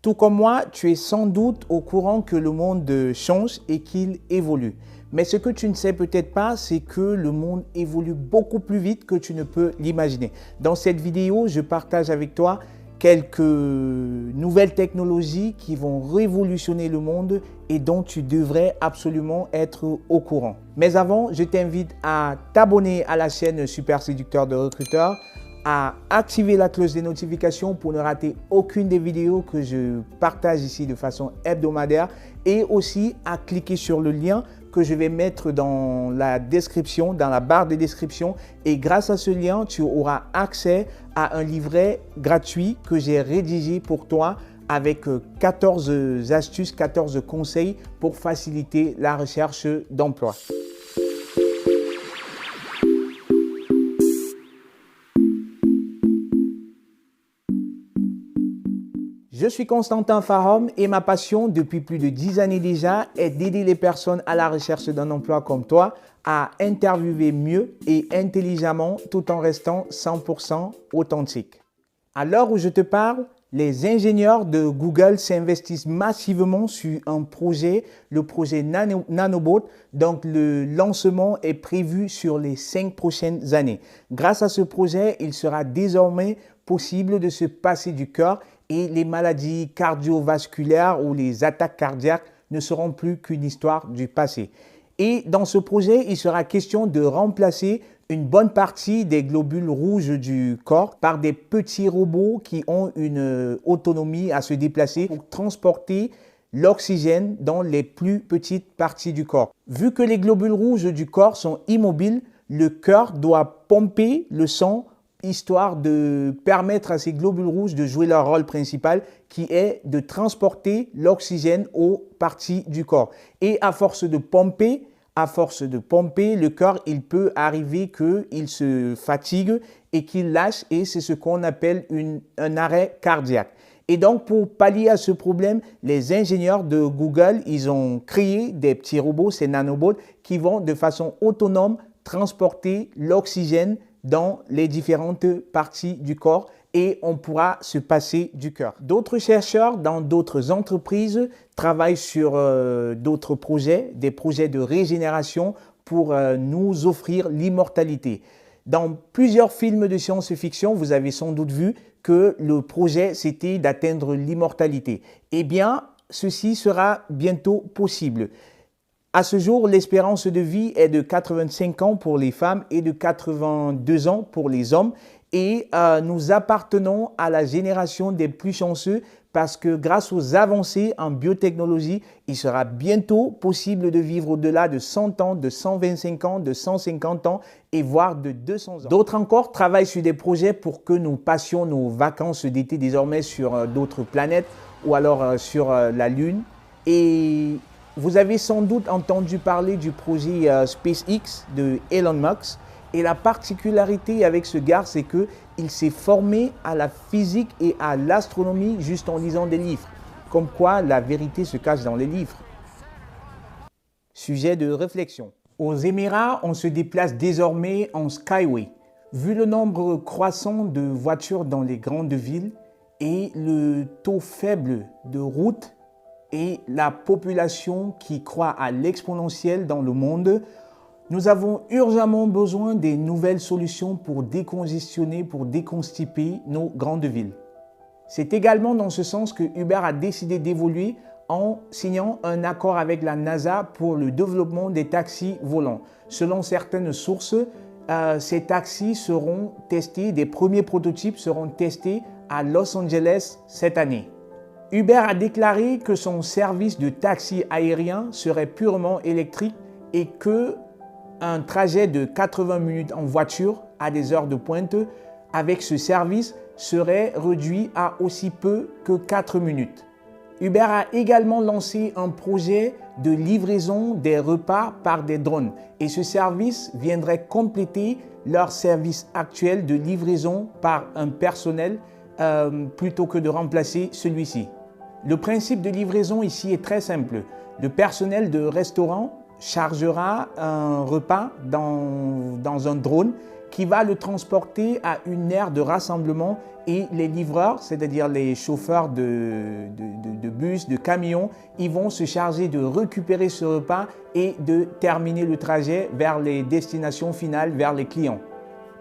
Tout comme moi, tu es sans doute au courant que le monde change et qu'il évolue. Mais ce que tu ne sais peut-être pas, c'est que le monde évolue beaucoup plus vite que tu ne peux l'imaginer. Dans cette vidéo, je partage avec toi quelques nouvelles technologies qui vont révolutionner le monde et dont tu devrais absolument être au courant. Mais avant, je t'invite à t'abonner à la chaîne Super Séducteur de Recruteur, à activer la cloche des notifications pour ne rater aucune des vidéos que je partage ici de façon hebdomadaire et aussi à cliquer sur le lien que je vais mettre dans la description, dans la barre de description, et grâce à ce lien, tu auras accès à un livret gratuit que j'ai rédigé pour toi avec 14 astuces, 14 conseils pour faciliter la recherche d'emploi. Je suis Constantin Fahom et ma passion depuis plus de 10 années déjà est d'aider les personnes à la recherche d'un emploi comme toi à interviewer mieux et intelligemment tout en restant 100% authentique. À l'heure où je te parle, les ingénieurs de Google s'investissent massivement sur un projet, le projet Nanobot. Donc, le lancement est prévu sur les 5 prochaines années. Grâce à ce projet, il sera désormais possible de se passer du cœur et les maladies cardiovasculaires ou les attaques cardiaques ne seront plus qu'une histoire du passé. Et dans ce projet, il sera question de remplacer une bonne partie des globules rouges du corps par des petits robots qui ont une autonomie à se déplacer pour transporter l'oxygène dans les plus petites parties du corps. Vu que les globules rouges du corps sont immobiles, le cœur doit pomper le sang histoire de permettre à ces globules rouges de jouer leur rôle principal qui est de transporter l'oxygène aux parties du corps. Et à force de pomper, le cœur, il peut arriver qu'il se fatigue et qu'il lâche et c'est ce qu'on appelle un arrêt cardiaque. Et donc, pour pallier à ce problème, les ingénieurs de Google, ils ont créé des petits robots, ces nanobots, qui vont de façon autonome transporter l'oxygène dans les différentes parties du corps et on pourra se passer du cœur. D'autres chercheurs dans d'autres entreprises travaillent sur d'autres projets, des projets de régénération pour nous offrir l'immortalité. Dans plusieurs films de science-fiction, vous avez sans doute vu que le projet, c'était d'atteindre l'immortalité. Eh bien, ceci sera bientôt possible. À ce jour, l'espérance de vie est de 85 ans pour les femmes et de 82 ans pour les hommes. Et nous appartenons à la génération des plus chanceux parce que grâce aux avancées en biotechnologie, il sera bientôt possible de vivre au-delà de 100 ans, de 125 ans, de 150 ans et voire de 200 ans. D'autres encore travaillent sur des projets pour que nous passions nos vacances d'été désormais sur d'autres planètes ou alors sur la Lune. Et vous avez sans doute entendu parler du projet SpaceX de Elon Musk. Et la particularité avec ce gars, c'est qu'il s'est formé à la physique et à l'astronomie juste en lisant des livres. Comme quoi, la vérité se cache dans les livres. Sujet de réflexion. Aux Émirats, on se déplace désormais en Skyway. Vu le nombre croissant de voitures dans les grandes villes et le taux faible de routes, et la population qui croît à l'exponentielle dans le monde, nous avons urgemment besoin des nouvelles solutions pour décongestionner, pour déconstiper nos grandes villes. C'est également dans ce sens que Uber a décidé d'évoluer en signant un accord avec la NASA pour le développement des taxis volants. Selon certaines sources, ces taxis seront testés, des premiers prototypes seront testés à Los Angeles cette année. Uber a déclaré que son service de taxi aérien serait purement électrique et que un trajet de 80 minutes en voiture à des heures de pointe avec ce service serait réduit à aussi peu que 4 minutes. Uber a également lancé un projet de livraison des repas par des drones et ce service viendrait compléter leur service actuel de livraison par un personnel plutôt que de remplacer celui-ci. Le principe de livraison ici est très simple. Le personnel de restaurant chargera un repas dans un drone qui va le transporter à une aire de rassemblement et les livreurs, c'est-à-dire les chauffeurs de bus, de camions, ils vont se charger de récupérer ce repas et de terminer le trajet vers les destinations finales, vers les clients.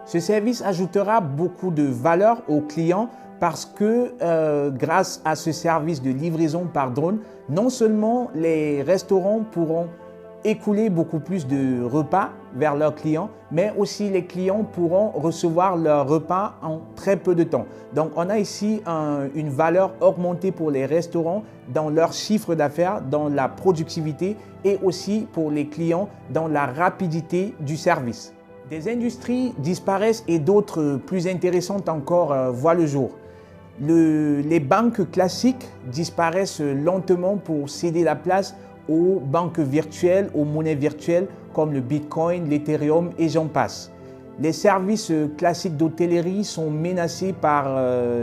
Ce service ajoutera beaucoup de valeur aux clients parce que grâce à ce service de livraison par drone, non seulement les restaurants pourront écouler beaucoup plus de repas vers leurs clients, mais aussi les clients pourront recevoir leurs repas en très peu de temps. Donc, on a ici une valeur augmentée pour les restaurants dans leur chiffre d'affaires, dans la productivité et aussi pour les clients dans la rapidité du service. Des industries disparaissent et d'autres plus intéressantes encore voient le jour. Les banques classiques disparaissent lentement pour céder la place aux banques virtuelles, aux monnaies virtuelles comme le Bitcoin, l'Ethereum et j'en passe. Les services classiques d'hôtellerie sont menacés par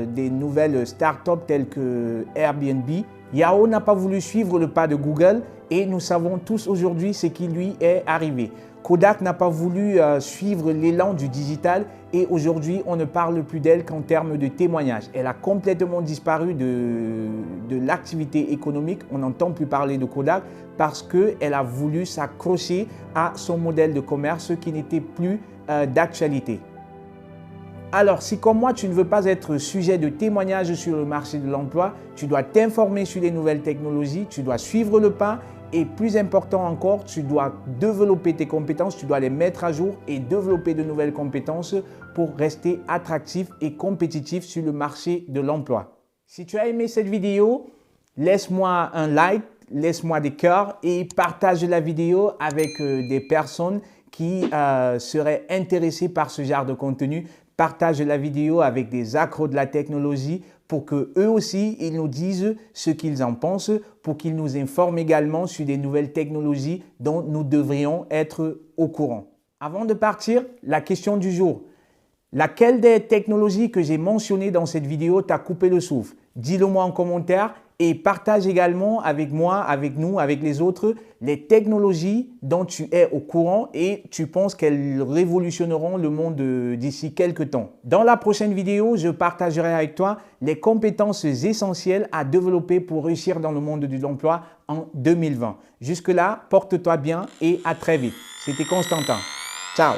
des nouvelles startups telles que Airbnb. Yahoo n'a pas voulu suivre le pas de Google et nous savons tous aujourd'hui ce qui lui est arrivé. Kodak n'a pas voulu suivre l'élan du digital et aujourd'hui, on ne parle plus d'elle qu'en termes de témoignages. Elle a complètement disparu de l'activité économique. On n'entend plus parler de Kodak parce qu'elle a voulu s'accrocher à son modèle de commerce qui n'était plus d'actualité. Alors, si comme moi, tu ne veux pas être sujet de témoignages sur le marché de l'emploi, tu dois t'informer sur les nouvelles technologies, tu dois suivre le pas et plus important encore, tu dois développer tes compétences, tu dois les mettre à jour et développer de nouvelles compétences pour rester attractif et compétitif sur le marché de l'emploi. Si tu as aimé cette vidéo, laisse-moi un like, laisse-moi des cœurs et partage la vidéo avec des personnes qui seraient intéressées par ce genre de contenu. Partage la vidéo avec des accros de la technologie pour qu'eux aussi, ils nous disent ce qu'ils en pensent, pour qu'ils nous informent également sur des nouvelles technologies dont nous devrions être au courant. Avant de partir, la question du jour. Laquelle des technologies que j'ai mentionnées dans cette vidéo t'a coupé le souffle? Dis-le moi en commentaire et partage également avec moi, avec nous, avec les autres, les technologies dont tu es au courant et tu penses qu'elles révolutionneront le monde d'ici quelques temps. Dans la prochaine vidéo, je partagerai avec toi les compétences essentielles à développer pour réussir dans le monde de l'emploi en 2020. Jusque-là, porte-toi bien et à très vite. C'était Constantin. Ciao!